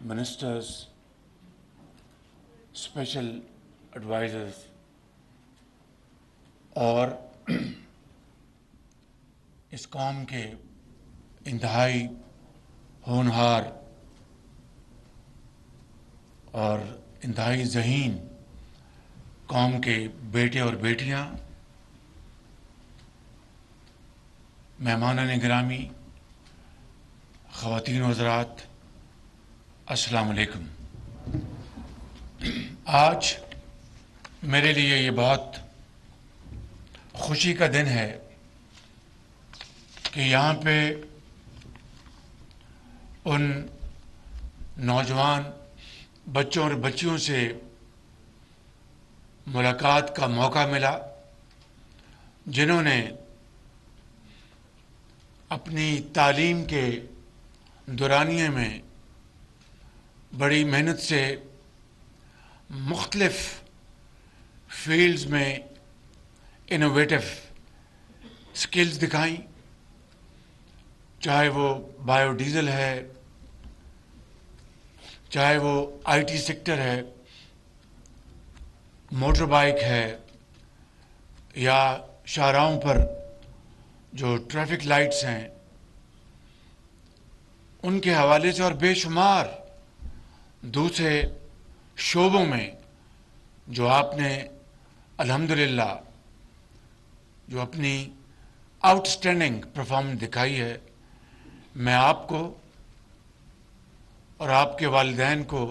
ministers, special advisors اور اس قوم کے انتہائی ہونہار اور انتہائی ذہین قوم کے بیٹے اور بیٹیاں، مہمانان گرامی، خواتین و حضرات، السلام علیکم۔ آج میرے لیے یہ بہت خوشی کا دن ہے کہ یہاں پہ ان نوجوان بچوں اور بچیوں سے ملاقات کا موقع ملا جنہوں نے اپنی تعلیم کے دورانیے میں بڑی محنت سے مختلف فیلڈز میں انوویٹو سکلز دکھائیں، چاہے وہ بایو ڈیزل ہے، چاہے وہ آئی ٹی سیکٹر ہے، موٹر بائک ہے، یا شاہراہوں پر جو ٹریفک لائٹس ہیں ان کے حوالے سے، اور بے شمار دوسرے شعبوں میں جو آپ نے الحمدللہ جو اپنی آؤٹ اسٹینڈنگ پرفارمنس دکھائی ہے، میں آپ کو اور آپ کے والدین کو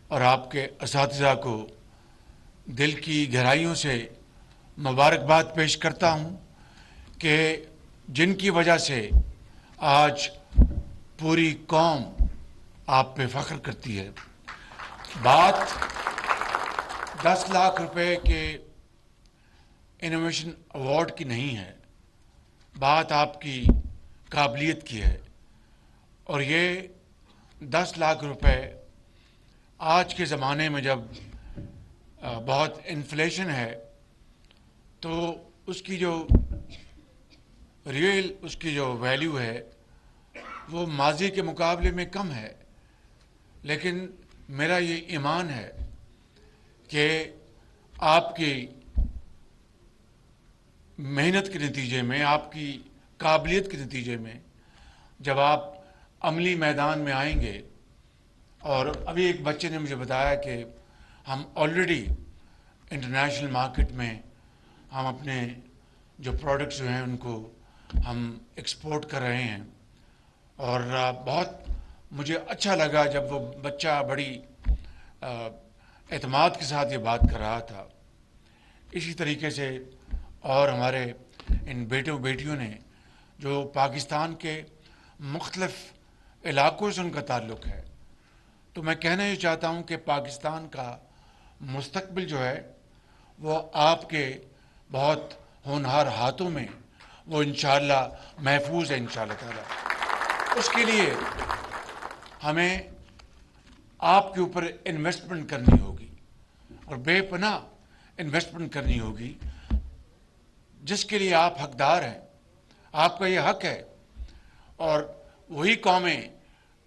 اور آپ کے اساتذہ کو دل کی گہرائیوں سے مبارکباد پیش کرتا ہوں کہ جن کی وجہ سے آج پوری قوم آپ پہ فخر کرتی ہے۔ بات 10 لاکھ روپے کے انوویشن ایوارڈ کی نہیں ہے، بات آپ کی قابلیت کی ہے، اور یہ 10 لاکھ روپے آج کے زمانے میں جب بہت انفلیشن ہے تو اس کی جو ویلیو ہے وہ ماضی کے مقابلے میں کم ہے، لیکن میرا یہ ایمان ہے کہ آپ کی محنت کے نتیجے میں، آپ کی قابلیت کے نتیجے میں جب آپ عملی میدان میں آئیں گے، اور ابھی ایک بچے نے مجھے بتایا کہ ہم آلریڈی انٹرنیشنل مارکیٹ میں ہم اپنے جو پروڈکٹس جو ہیں ان کو ہم ایکسپورٹ کر رہے ہیں، اور بہت مجھے اچھا لگا جب وہ بچہ بڑی اعتماد کے ساتھ یہ بات کر رہا تھا۔ اسی طریقے سے اور ہمارے ان بیٹوں بیٹیوں نے جو پاکستان کے مختلف علاقوں سے ان کا تعلق ہے، تو میں کہنا یہ چاہتا ہوں کہ پاکستان کا مستقبل جو ہے وہ آپ کے بہت ہونہار ہاتھوں میں وہ انشاءاللہ محفوظ ہے انشاءاللہ تعالی۔ اس کے لیے ہمیں آپ کے اوپر انویسٹمنٹ کرنی ہوگی، اور بے پناہ انویسٹمنٹ کرنی ہوگی، جس کے لیے آپ حقدار ہیں، آپ کا یہ حق ہے، اور وہی قومیں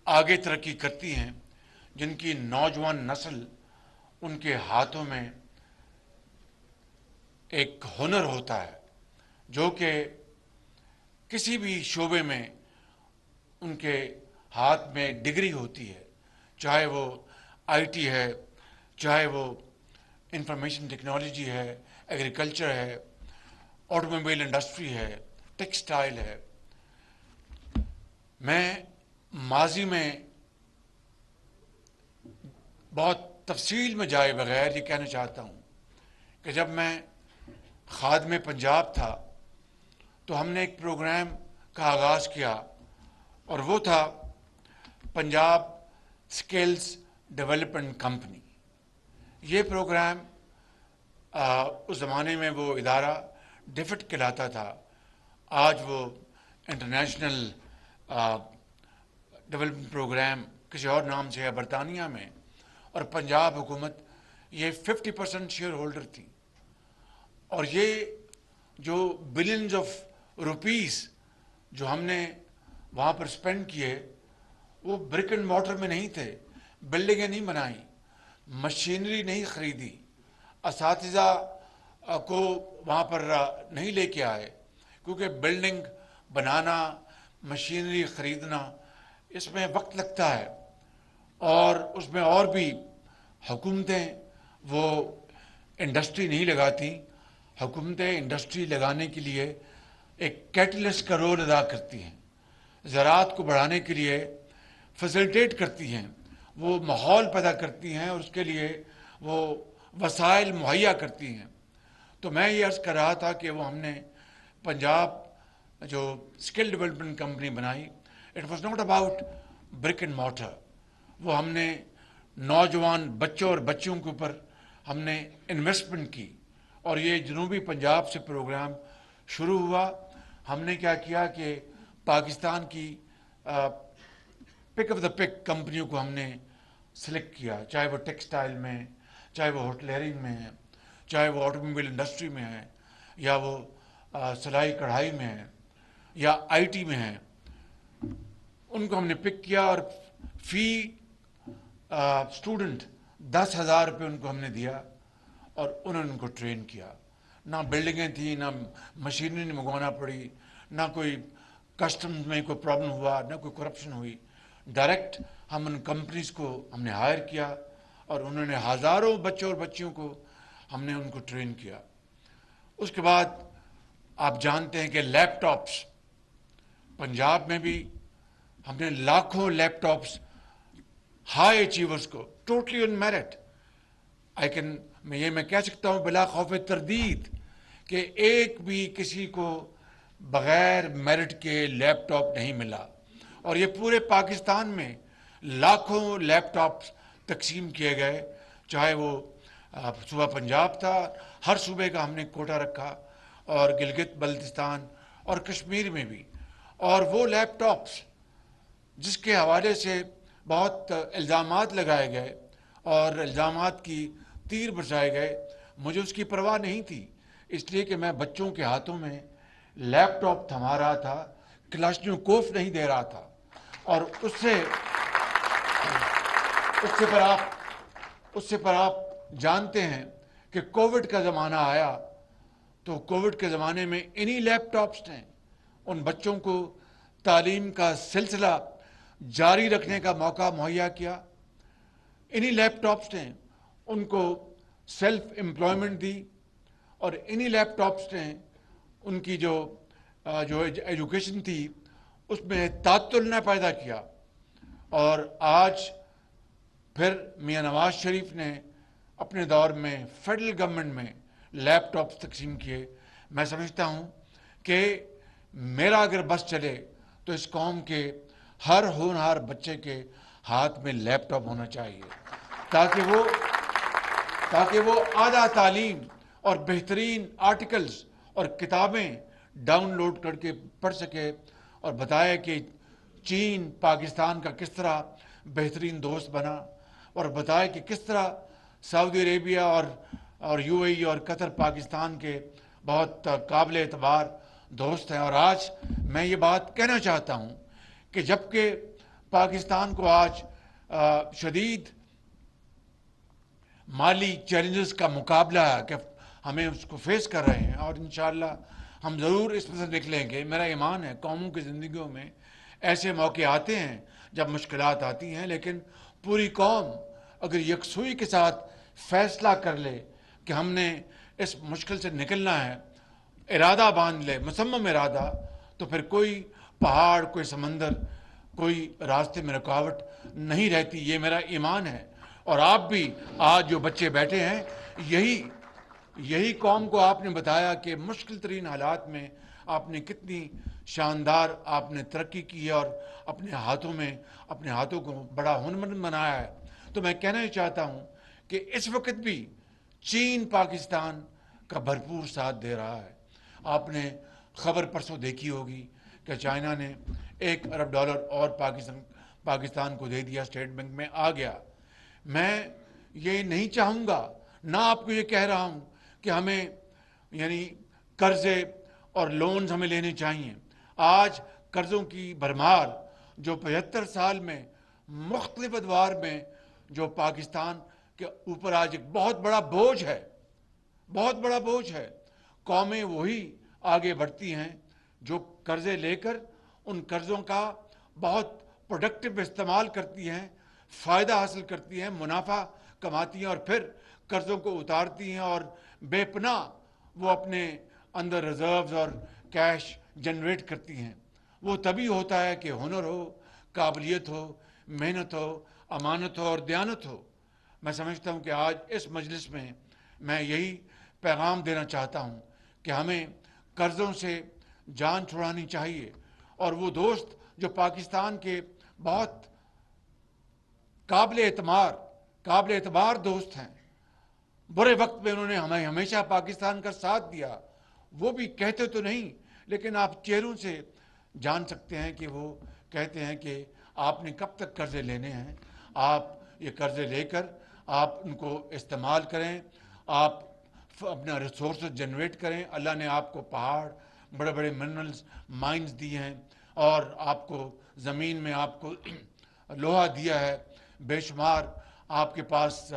آگے ترقی کرتی ہیں جن کی نوجوان نسل ان کے ہاتھوں میں ایک ہنر ہوتا ہے جو کہ کسی بھی شعبے میں ان کے ہاتھ میں ڈگری ہوتی ہے، چاہے وہ آئی ٹی ہے، چاہے وہ انفارمیشن ٹیکنالوجی ہے، ایگریکلچر ہے، آٹو موبائل انڈسٹری ہے، ٹیکسٹائل ہے۔ میں ماضی میں بہت تفصیل میں جائے بغیر یہ کہنا چاہتا ہوں کہ جب میں خادم پنجاب تھا تو ہم نے ایک پروگرام کا آغاز کیا، اور وہ تھا پنجاب سکلز ڈیولپمنٹ کمپنی۔ یہ پروگرام اس زمانے میں وہ ادارہ ڈیفٹ کہلاتا تھا، آج وہ انٹرنیشنل ڈیولپمنٹ پروگرام کسی اور نام سے ہے برطانیہ میں، اور پنجاب حکومت یہ 50% شیئر ہولڈر تھی، اور یہ جو بلینز آف روپیز جو ہم نے وہاں پر سپینڈ کیے، وہ برک اینڈ مارٹر میں نہیں تھے، بلڈنگیں نہیں بنائیں، مشینری نہیں خریدی، اساتذہ کو وہاں پر نہیں لے کے آئے، کیونکہ بلڈنگ بنانا، مشینری خریدنا، اس میں وقت لگتا ہے، اور اس میں اور بھی حکومتیں وہ انڈسٹری نہیں لگاتی. حکومتیں انڈسٹری لگانے کے لیے ایک کیٹلسٹ کا رول ادا کرتی ہیں، زراعت کو بڑھانے کے لیے فیسلٹیٹ کرتی ہیں، وہ ماحول پیدا کرتی ہیں اور اس کے لیے وہ وسائل مہیا کرتی ہیں. تو میں یہ عرض کر رہا تھا کہ وہ ہم نے پنجاب جو اسکل ڈیولپمنٹ کمپنی بنائی، it was not about brick and mortar. وہ ہم نے نوجوان بچوں اور بچیوں کے اوپر ہم نے انویسٹمنٹ کی، اور یہ جنوبی پنجاب سے پروگرام شروع ہوا. ہم نے کیا کیا کہ پاکستان کی پک آف دا پک کمپنیوں کو ہم نے سلیکٹ کیا، چاہے وہ ٹیکسٹائل میں، چاہے وہ ہوٹلئرنگ میں ہے، چاہے وہ آٹو موبائل انڈسٹری میں ہے، یا وہ سلائی کڑھائی میں ہے، یا آئی ٹی میں ہے. ان کو ہم نے پک کیا اور فی اسٹوڈنٹ 10,000 روپے ان کو ہم نے دیا، اور انہوں نے ان کو ٹرین کیا. نہ بلڈنگیں تھیں، نہ مشینری منگوانا پڑی، نہ کوئی کسٹمز میں کوئی پرابلم ہوا، نہ کوئی کرپشن ہوئی. ڈائریکٹ ہم ان کمپنیز کو ہم نے ہائر کیا، اور انہوں نے ہزاروں بچوں اور بچیوں کو ہم نے ان کو ٹرین کیا. اس کے بعد آپ جانتے ہیں کہ لیپ ٹاپس، پنجاب میں بھی ہم نے لاکھوں لیپ ٹاپس ہائی اچیورز کو، ٹوٹلی آن میرٹ. میں کہہ سکتا ہوں بلا خوف تردید کہ ایک بھی کسی کو بغیر میرٹ کے لیپ ٹاپ نہیں ملا، اور یہ پورے پاکستان میں لاکھوں لیپ ٹاپس تقسیم کیے گئے. چاہے وہ صوبہ پنجاب تھا، ہر صوبے کا ہم نے کوٹا رکھا، اور گلگت بلتستان اور کشمیر میں بھی. اور وہ لیپ ٹاپس جس کے حوالے سے بہت الزامات لگائے گئے اور الزامات کی تیر برسائے گئے، مجھے اس کی پرواہ نہیں تھی، اس لیے کہ میں بچوں کے ہاتھوں میں لیپ ٹاپ تھما رہا تھا، کلاشنکوف نہیں دے رہا تھا. اور اس سے پر آپ جانتے ہیں کہ کووڈ کا زمانہ آیا، تو کووڈ کے زمانے میں انہی لیپ ٹاپس نے ان بچوں کو تعلیم کا سلسلہ جاری رکھنے کا موقع مہیا کیا. انہی لیپ ٹاپس نے ان کو سیلف امپلائمنٹ دی، اور انہی لیپ ٹاپس نے ان کی جو ایجوکیشن تھی اس میں تعطل نہ پیدا کیا. اور آج پھر میاں نواز شریف نے اپنے دور میں فیڈرل گورنمنٹ میں لیپ ٹاپس تقسیم کیے. میں سمجھتا ہوں کہ میرا اگر بس چلے تو اس قوم کے ہر ہونہار بچے کے ہاتھ میں لیپ ٹاپ ہونا چاہیے، تاکہ وہ اعلیٰ تعلیم اور بہترین آرٹیکلز اور کتابیں ڈاؤن لوڈ کر کے پڑھ سکے، اور بتائے کہ چین پاکستان کا کس طرح بہترین دوست بنا، اور بتائے کہ کس طرح سعودی عربیہ اور یو اے ای اور قطر پاکستان کے بہت قابل اعتبار دوست ہیں. اور آج میں یہ بات کہنا چاہتا ہوں کہ جبکہ پاکستان کو آج شدید مالی چیلنجز کا مقابلہ ہے کہ ہمیں اس کو فیس کر رہے ہیں، اور انشاءاللہ ہم ضرور اس میں سے نکلیں گے. میرا ایمان ہے قوموں کی زندگیوں میں ایسے موقع آتے ہیں جب مشکلات آتی ہیں، لیکن پوری قوم اگر یکسوئی کے ساتھ فیصلہ کر لے کہ ہم نے اس مشکل سے نکلنا ہے، ارادہ باندھ لے، مصمم ارادہ، تو پھر کوئی پہاڑ، کوئی سمندر، کوئی راستے میں رکاوٹ نہیں رہتی. یہ میرا ایمان ہے. اور آپ بھی آج جو بچے بیٹھے ہیں، یہی قوم کو آپ نے بتایا کہ مشکل ترین حالات میں آپ نے کتنی شاندار آپ نے ترقی کی ہے، اور اپنے ہاتھوں کو بڑا ہنرمند بنایا ہے. تو میں کہنا ہی چاہتا ہوں کہ اس وقت بھی چین پاکستان کا بھرپور ساتھ دے رہا ہے. آپ نے خبر پرسوں دیکھی ہوگی کہ چائنا نے $1 ارب اور پاکستان کو دے دیا، اسٹیٹ بینک میں آ گیا. میں یہ نہیں چاہوں گا، نہ آپ کو یہ کہہ رہا ہوں کہ ہمیں قرضے اور لونز ہمیں لینے چاہیے. آج قرضوں کی بھرمار جو 75 سال میں مختلف ادوار میں جو پاکستان کے اوپر آج ایک بہت بڑا بوجھ ہے، بہت بڑا بوجھ ہے. قومیں وہی آگے بڑھتی ہیں جو قرضے لے کر ان قرضوں کا بہت پروڈکٹیو استعمال کرتی ہیں، فائدہ حاصل کرتی ہیں، منافع کماتی ہیں اور پھر قرضوں کو اتارتی ہیں اور بے پناہ وہ اپنے اندر ریزروز اور کیش جنریٹ کرتی ہیں. وہ تبھی ہوتا ہے کہ ہنر ہو، قابلیت ہو، محنت ہو، امانت ہو اور دیانت ہو. میں سمجھتا ہوں کہ آج اس مجلس میں یہی پیغام دینا چاہتا ہوں کہ ہمیں قرضوں سے جان چھڑانی چاہیے. اور وہ دوست جو پاکستان کے بہت قابل اعتبار دوست ہیں، برے وقت میں انہوں نے ہمیں ہمیشہ پاکستان کا ساتھ دیا، وہ بھی کہتے تو نہیں لیکن آپ چہروں سے جان سکتے ہیں کہ وہ کہتے ہیں کہ آپ نے کب تک قرضے لینے ہیں. آپ یہ قرضے لے کر آپ ان کو استعمال کریں، آپ اپنا ریسورسز جنریٹ کریں. اللہ نے آپ کو پہاڑ، بڑے بڑے منرلز، مائنز دیے ہیں اور آپ کو زمین میں آپ کو لوہا دیا ہے، بے شمار آپ کے پاس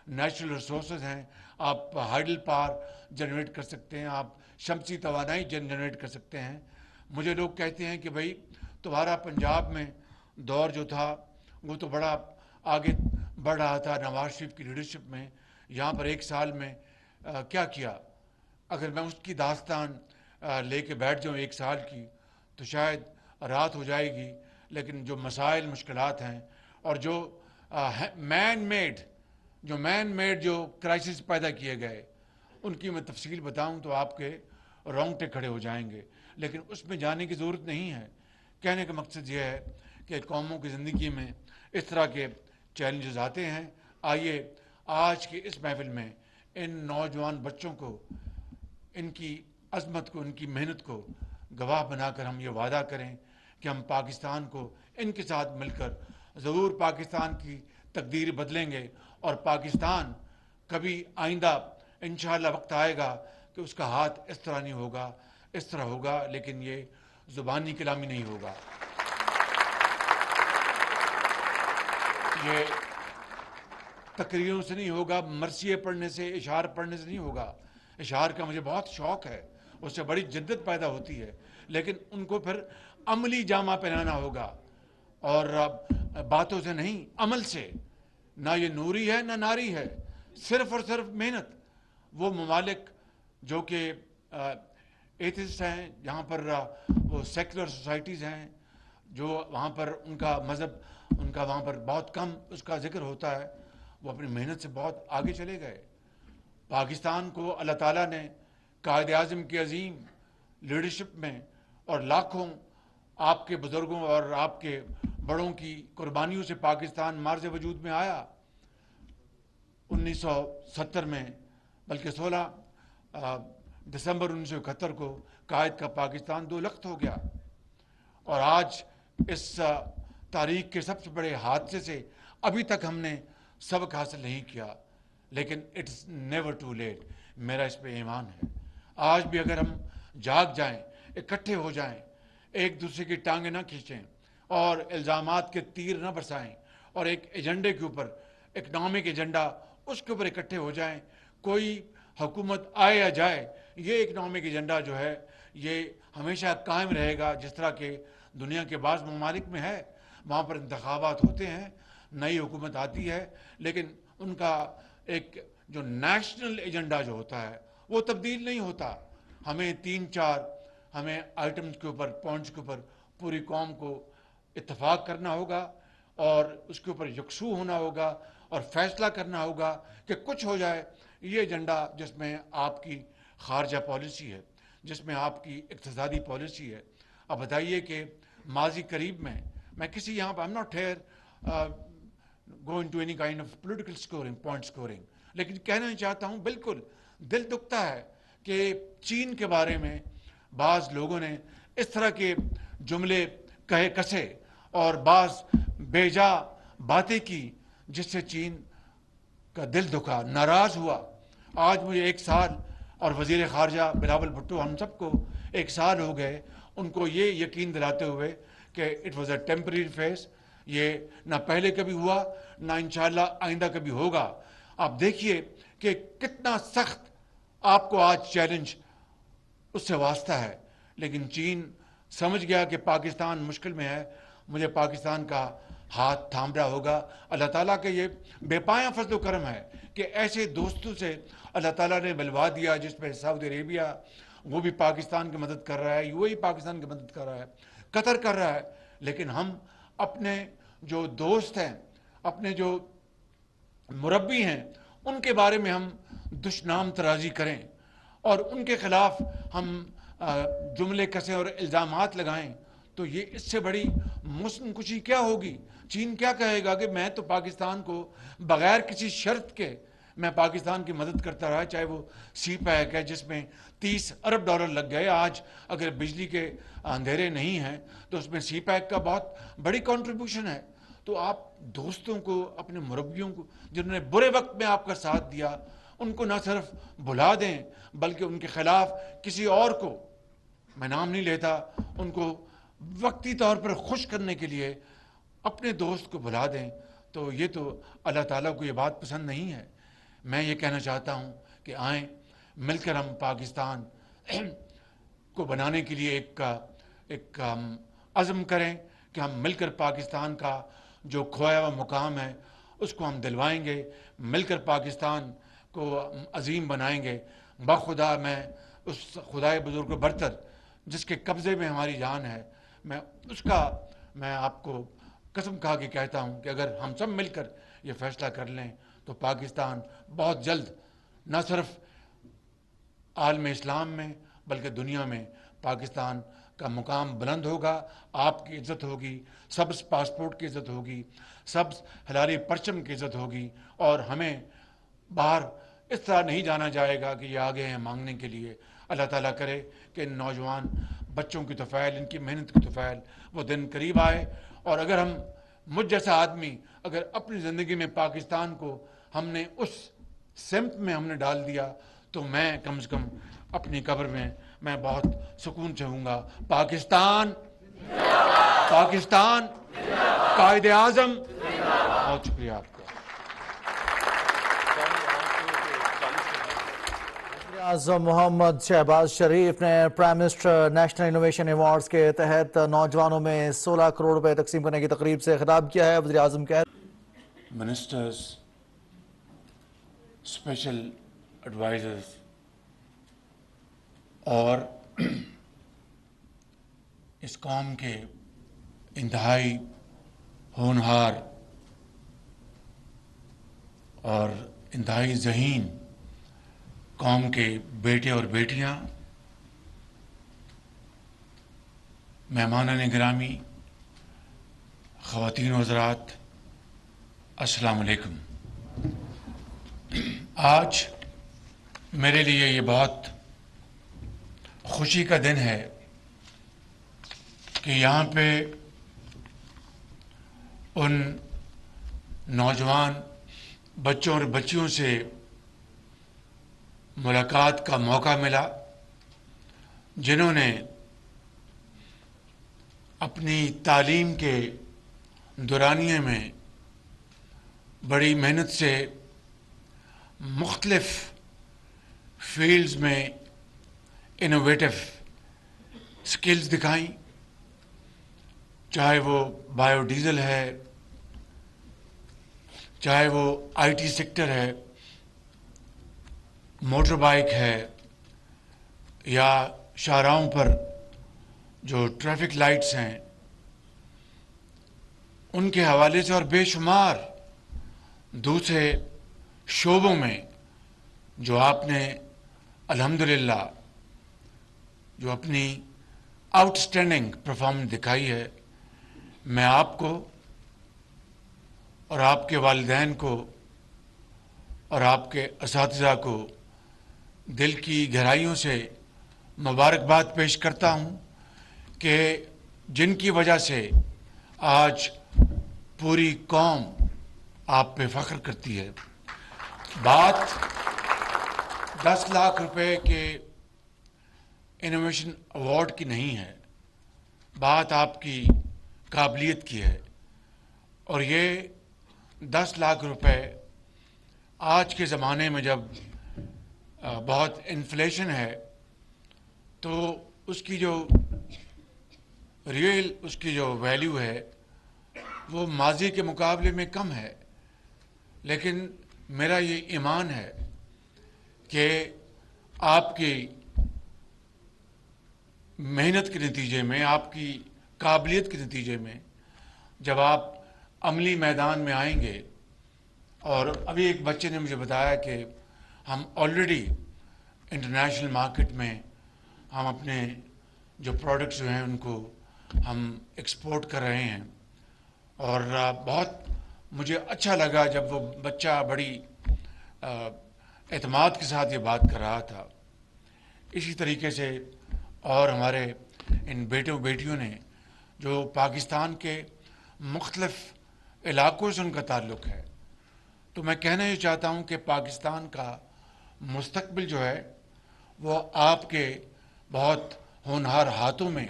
نیچرل ریسورسز ہیں. آپ ہائیڈل پاور جنریٹ کر سکتے ہیں، آپ شمسی توانائی جنریٹ کر سکتے ہیں. مجھے لوگ کہتے ہیں کہ بھائی تمہارا پنجاب میں دور جو تھا وہ تو بڑا آگے بڑھ رہا تھا نواز شریف کی لیڈرشپ میں، یہاں پر ایک سال میں کیا کیا؟ اگر میں اس کی داستان لے کے بیٹھ جاؤں ایک سال کی تو شاید رات ہو جائے گی. لیکن جو مسائل، مشکلات ہیں اور جو مین میڈ جو کرائسس پیدا کیے گئے ان کی میں تفصیل بتاؤں تو آپ کے رونگٹے کھڑے ہو جائیں گے. لیکن اس میں جانے کی ضرورت نہیں ہے. کہنے کا مقصد یہ ہے کہ قوموں کی زندگی میں اس طرح کے چیلنجز آتے ہیں. آئیے آج کی اس محفل میں ان نوجوان بچوں کو، ان کی عظمت کو، ان کی محنت کو گواہ بنا کر ہم یہ وعدہ کریں کہ ہم پاکستان کو ان کے ساتھ مل کر ضرور پاکستان کی تقدیر بدلیں گے. اور پاکستان کبھی آئندہ انشاءاللہ وقت آئے گا کہ اس کا ہاتھ اس طرح نہیں ہوگا، اس طرح ہوگا، لیکن یہ زبانی کلامی نہیں ہوگا. یہ تقریروں سے نہیں ہوگا، مرثیے پڑھنے سے، اشعار پڑھنے سے نہیں ہوگا. اشعار کا مجھے بہت شوق ہے، اس سے بڑی جدت پیدا ہوتی ہے، لیکن ان کو پھر عملی جامہ پہنانا ہوگا اور باتوں سے نہیں، عمل سے. نہ یہ نوری ہے نہ ناری ہے، صرف اور صرف محنت. وہ ممالک جو کہ ایتھسٹ ہیں، جہاں پر وہ سیکولر سوسائٹیز ہیں، جو وہاں پر ان کا مذہب، ان کا وہاں پر بہت کم اس کا ذکر ہوتا ہے، وہ اپنی محنت سے بہت آگے چلے گئے. پاکستان کو اللہ تعالیٰ نے قائد اعظم کی عظیم لیڈرشپ میں اور لاکھوں آپ کے بزرگوں اور آپ کے بڑوں کی قربانیوں سے پاکستان مارز وجود میں آیا. 1970 میں، بلکہ 16 دسمبر 1971 کو قائد کا پاکستان 2 لخت ہو گیا. اور آج اس تاریخ کے سب سے بڑے حادثے سے ابھی تک ہم نے سبق حاصل نہیں کیا. لیکن اٹس نیور ٹو لیٹ، میرا اس پہ ایمان ہے. آج بھی اگر ہم جاگ جائیں، اکٹھے ہو جائیں، ایک دوسرے کی ٹانگیں نہ کھینچیں اور الزامات کے تیر نہ برسائیں اور ایک ایجنڈے کے اوپر، اکنامک ایجنڈا، اس کے اوپر اکٹھے ہو جائیں. کوئی حکومت آئے یا جائے، یہ اکنامک ایجنڈا جو ہے یہ ہمیشہ قائم رہے گا. جس طرح کہ دنیا کے بعض ممالک میں ہے، وہاں پر انتخابات ہوتے ہیں، نئی حکومت آتی ہے، لیکن ان کا ایک جو نیشنل ایجنڈا جو ہوتا ہے وہ تبدیل نہیں ہوتا. ہمیں 3-4 ہمیں آئٹمز کے اوپر، پوائنٹس کے اوپر پوری قوم کو اتفاق کرنا ہوگا اور اس کے اوپر یکسو ہونا ہوگا اور فیصلہ کرنا ہوگا کہ کچھ ہو جائے. یہ ایجنڈا جس میں آپ کی خارجہ پالیسی ہے، جس میں آپ کی اقتصادی پالیسی ہے. اب بتائیے کہ ماضی قریب میں کسی یہاں پر I'm not here go into any kind of political scoring, point scoring، لیکن کہنا چاہتا ہوں بالکل دل دکھتا ہے کہ چین کے بارے میں بعض لوگوں نے اس طرح کے جملے کہے کسے اور بعض بیجا باتیں کی جس سے چین کا دل دکھا، ناراض ہوا. آج مجھے 1 سال اور وزیر خارجہ بلاول بھٹو ہم سب کو 1 سال ہو گئے ان کو یہ یقین دلاتے ہوئے کہ it was a temporary phase, یہ نہ پہلے کبھی ہوا نہ انشاءاللہ آئندہ کبھی ہوگا. آپ دیکھیے کہ کتنا سخت آپ کو آج چیلنج اس سے واسطہ ہے، لیکن چین سمجھ گیا کہ پاکستان مشکل میں ہے، مجھے پاکستان کا ہاتھ تھام رہا ہوگا. اللہ تعالیٰ کے یہ بے پایاں فضل و کرم ہے کہ ایسے دوستوں سے اللہ تعالیٰ نے ملوا دیا، جس پہ سعودی عربیہ وہ بھی پاکستان کی مدد کر رہا ہے، یو اے ای پاکستان کی مدد کر رہا ہے، قطر کر رہا ہے. لیکن ہم اپنے جو دوست ہیں، اپنے جو مربی ہیں، ان کے بارے میں ہم دشنام ترازی کریں اور ان کے خلاف ہم جملے کسیں اور الزامات لگائیں، تو یہ اس سے بڑی مسلم کشی کیا ہوگی؟ چین کیا کہے گا کہ میں تو پاکستان کو بغیر کسی شرط کے میں پاکستان کی مدد کرتا رہا، چاہے وہ سی پیک ہے جس میں $30 ارب لگ گئے. آج اگر بجلی کے اندھیرے نہیں ہیں تو اس میں سی پیک کا بہت بڑی کنٹریبیوشن ہے. تو آپ دوستوں کو، اپنے مربیوں کو جنہوں نے برے وقت میں آپ کا ساتھ دیا، ان کو نہ صرف بھلا دیں بلکہ ان کے خلاف کسی اور کو، میں نام نہیں لیتا، ان کو وقتی طور پر خوش کرنے کے لیے اپنے دوست کو بھلا دیں. تو یہ تو اللہ تعالیٰ کو یہ بات پسند نہیں ہے. میں یہ کہنا چاہتا ہوں کہ آئیں مل کر ہم پاکستان کو بنانے کے لیے ایک عزم کریں کہ ہم مل کر پاکستان کا جو کھویا ہوا مقام ہے اس کو ہم دلوائیں گے، مل کر پاکستان کو عظیم بنائیں گے. بخدا میں اس خدائے بزرگ برتر جس کے قبضے میں ہماری جان ہے، میں آپ کو قسم کھا کے کہتا ہوں کہ اگر ہم سب مل کر یہ فیصلہ کر لیں تو پاکستان بہت جلد نہ صرف عالم اسلام میں بلکہ دنیا میں پاکستان کا مقام بلند ہوگا. آپ کی عزت ہوگی، سبز پاسپورٹ کی عزت ہوگی، سبز ہلالی پرچم کی عزت ہوگی، اور ہمیں باہر اس طرح نہیں جانا جائے گا کہ یہ آگے ہیں مانگنے کے لیے. اللہ تعالیٰ کرے کہ ان نوجوان بچوں کی طفیل، ان کی محنت کی طفیل وہ دن قریب آئے. اور اگر ہم، مجھ جیسا آدمی اگر اپنی زندگی میں پاکستان کو ہم نے اس سمت میں ہم نے ڈال دیا تو میں کم سے کم اپنی قبر میں بہت سکون سے ہوں گا. پاکستان، پاکستان، قائد اعظم. بہت شکریہ آپ کا. اعظم محمد شہباز شریف نے prime minister national innovation awards کے تحت نوجوانوں میں 16 کروڑ روپے تقسیم کرنے کی تقریب سے خطاب کیا ہے. وزیر اعظم منسٹرز، اسپیشل ایڈوائزرز اور اس قوم کے انتہائی ہونہار اور انتہائی ذہین قوم کے بیٹے اور بیٹیاں، مہمانان گرامی، خواتین و حضرات، السلام علیکم. آج میرے لیے یہ بہت خوشی کا دن ہے کہ یہاں پہ ان نوجوان بچوں اور بچیوں سے ملاقات کا موقع ملا جنہوں نے اپنی تعلیم کے دورانیے میں بڑی محنت سے مختلف فیلڈز میں انوویٹو سکلز دکھائیں، چاہے وہ بایو ڈیزل ہے، چاہے وہ آئی ٹی سیکٹر ہے، موٹر بائک ہے، یا شاہراہوں پر جو ٹریفک لائٹس ہیں ان کے حوالے سے، اور بے شمار دوسرے شعبوں میں جو آپ نے الحمدللہ جو اپنی آؤٹ اسٹینڈنگ پرفارمنس دکھائی ہے. میں آپ کو اور آپ کے والدین کو اور آپ کے اساتذہ کو دل کی گہرائیوں سے مبارکباد پیش کرتا ہوں کہ جن کی وجہ سے آج پوری قوم آپ پہ فخر کرتی ہے. بات 10 لاکھ روپے کے انوویشن ایوارڈ کی نہیں ہے، بات آپ کی قابلیت کی ہے. اور یہ 10 لاکھ روپے آج کے زمانے میں جب بہت انفلیشن ہے تو اس کی جو اس کی جو ویلیو ہے وہ ماضی کے مقابلے میں کم ہے، لیکن میرا یہ ایمان ہے کہ آپ کی محنت کے نتیجے میں، آپ کی قابلیت کے نتیجے میں جب آپ عملی میدان میں آئیں گے، اور ابھی ایک بچے نے مجھے بتایا کہ ہم آلریڈی انٹرنیشنل مارکیٹ میں ہم اپنے جو پروڈکٹس جو ہیں ان کو ہم ایکسپورٹ کر رہے ہیں، اور بہت مجھے اچھا لگا جب وہ بچہ بڑی اعتماد کے ساتھ یہ بات کر رہا تھا۔ اسی طریقے سے اور ہمارے ان بیٹوں بیٹیوں نے جو پاکستان کے مختلف علاقوں سے ان کا تعلق ہے، تو میں کہنا یہ چاہتا ہوں کہ پاکستان کا مستقبل جو ہے وہ آپ کے بہت ہونہار ہاتھوں میں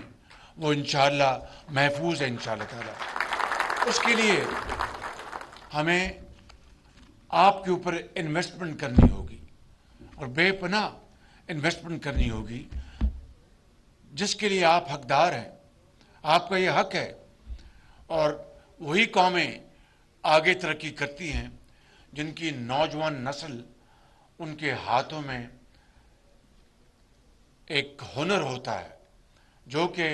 وہ انشاءاللہ محفوظ ہے انشاءاللہ تعالی۔ اس کے لیے ہمیں آپ کے اوپر انویسٹمنٹ کرنی ہوگی، اور بے پناہ انویسٹمنٹ کرنی ہوگی، جس کے لیے آپ حقدار ہیں، آپ کا یہ حق ہے۔ اور وہی قومیں آگے ترقی کرتی ہیں جن کی نوجوان نسل ان کے ہاتھوں میں ایک ہنر ہوتا ہے جو کہ